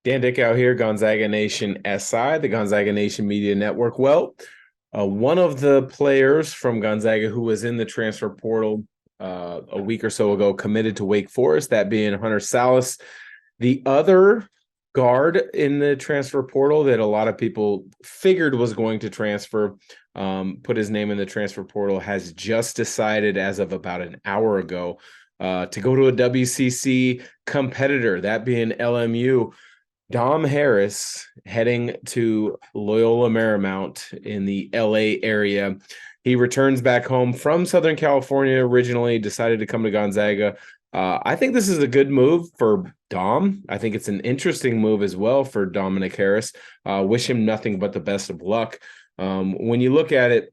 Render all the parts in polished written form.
Dan Dickau here, Gonzaga Nation SI, the Gonzaga Nation Media Network. One of the players from Gonzaga who was in the transfer portal a week or so ago committed to Wake Forest, that being Hunter Salas. The other guard in the transfer portal that a lot of people figured was going to transfer, put his name in the transfer portal, has just decided as of about an hour ago to go to a WCC competitor, that being LMU. Dom Harris heading to Loyola Marymount in the LA area. He returns back home from Southern California originally, decided to come to Gonzaga. I think this is a good move for Dom. I think it's an interesting move as well for Dominick Harris. Wish him nothing but the best of luck. When you look at it,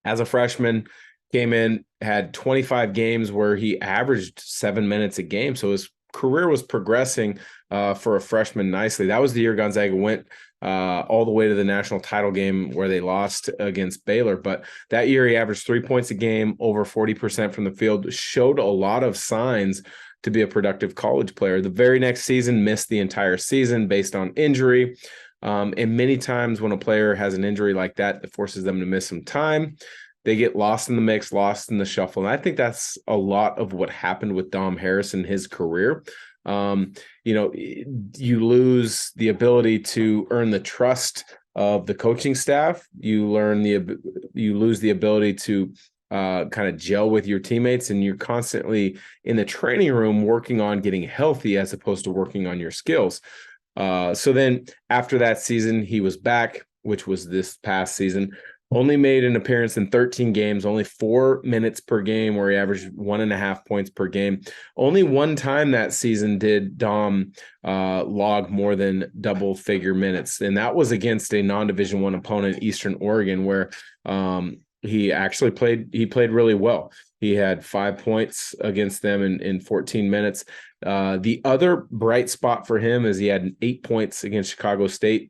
as a freshman, came in, had 25 games where he averaged 7 minutes a game. So his career was progressing for a freshman nicely. That was the year Gonzaga went all the way to the national title game where they lost against Baylor. But that year he averaged 3 points a game, over 40% from the field, showed a lot of signs to be a productive college player. The very next season, missed the entire season based on injury. And many times when a player has an injury like that, that forces them to miss some time, they get lost in the mix, lost in the shuffle. And I think that's a lot of what happened with Dom Harris in his career. You lose the ability to earn the trust of the coaching staff. You lose the ability to kind of gel with your teammates, and you're constantly in the training room working on getting healthy as opposed to working on your skills. So then after that season, he was back, which was this past season. Only made an appearance in 13 games, only 4 minutes per game, where he averaged 1.5 points per game. Only one time that season did Dom log more than double-figure minutes, and that was against a non-Division I opponent, Eastern Oregon, where he actually played really well. He had 5 points against them in 14 minutes. The other bright spot for him is he had 8 points against Chicago State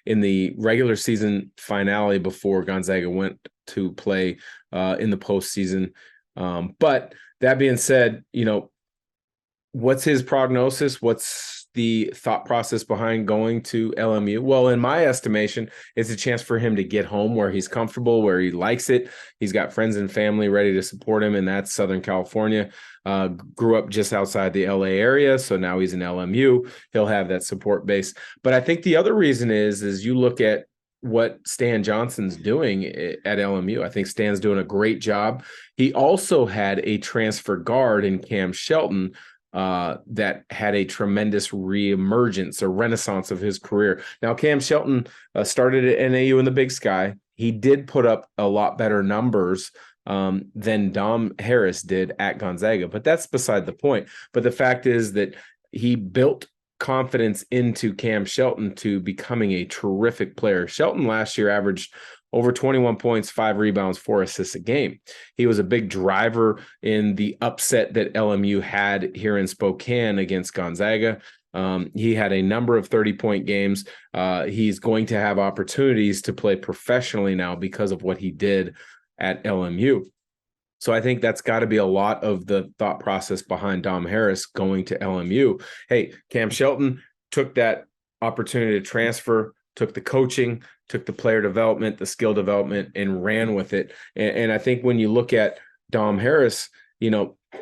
in the regular season finale before Gonzaga went to play in the postseason. But that being said, what's his prognosis? What's the thought process behind going to LMU? Well, in my estimation, it's a chance for him to get home where he's comfortable, where he likes it. He's got friends and family ready to support him, and that's Southern California. Grew up just outside the LA area, so now he's in LMU. He'll have that support base. But I think the other reason is you look at what Stan Johnson's doing at LMU. I think Stan's doing a great job. He also had a transfer guard in Cam Shelton that had a tremendous reemergence, a renaissance of his career. Now, Cam Shelton started at NAU in the Big Sky. He did put up a lot better numbers than Dom Harris did at Gonzaga, but that's beside the point. But the fact is that he built confidence into Cam Shelton to becoming a terrific player. Shelton last year averaged over 21 points, 5 rebounds, 4 assists a game. He was a big driver in the upset that LMU had here in Spokane against Gonzaga. He had a number of 30-point games. He's going to have opportunities to play professionally now because of what he did at LMU. So I think that's got to be a lot of the thought process behind Dom Harris going to LMU. Hey, Cam Shelton took that opportunity to transfer, took the coaching, took the player development, the skill development, and ran with it. And I think when you look at Dom Harris,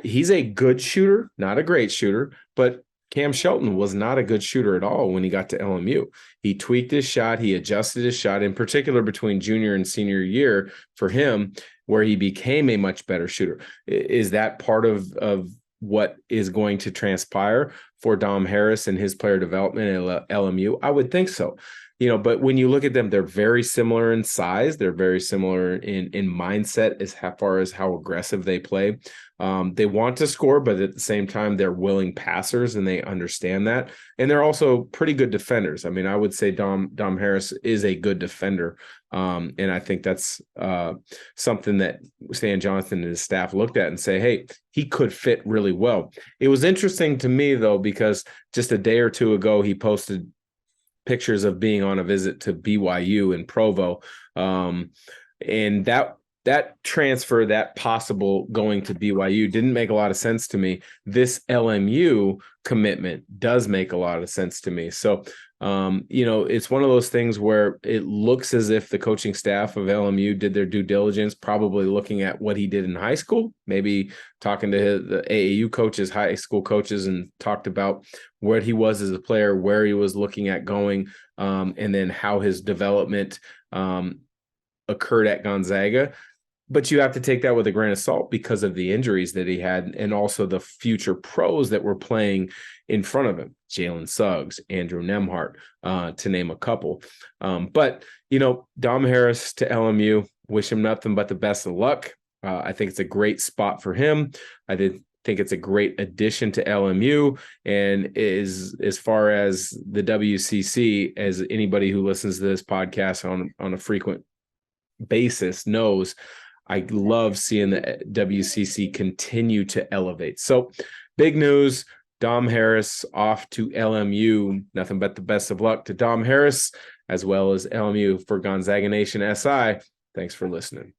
he's a good shooter, not a great shooter, but Cam Shelton was not a good shooter at all when he got to LMU. He tweaked his shot. He adjusted his shot, in particular between junior and senior year for him, where he became a much better shooter. Is that part of what is going to transpire for Dom Harris and his player development at LMU? I would think so. But when you look at them, they're very similar in size. They're very similar in mindset as far as how aggressive they play. They want to score, but at the same time, they're willing passers, and they understand that. And they're also pretty good defenders. I mean, I would say Dom Harris is a good defender. And I think that's something that Stan Johnson and his staff looked at and say, hey, he could fit really well. It was interesting to me, though, because just a day or two ago, he posted pictures of being on a visit to BYU in Provo. And that that transfer, that possible going to BYU didn't make a lot of sense to me. This LMU commitment does make a lot of sense to me. So, it's one of those things where it looks as if the coaching staff of LMU did their due diligence, probably looking at what he did in high school, maybe talking to the AAU coaches, high school coaches, and talked about what he was as a player, where he was looking at going, and then how his development occurred at Gonzaga. But you have to take that with a grain of salt because of the injuries that he had and also the future pros that were playing in front of him. Jalen Suggs, Andrew Nembhard, to name a couple. But Dom Harris to LMU, wish him nothing but the best of luck. I think it's a great spot for him. I think it's a great addition to LMU. And is as far as the WCC, as anybody who listens to this podcast on a frequent basis knows, I love seeing the WCC continue to elevate. So big news, Dom Harris off to LMU. Nothing but the best of luck to Dom Harris, as well as LMU. For Gonzaga Nation SI, thanks for listening.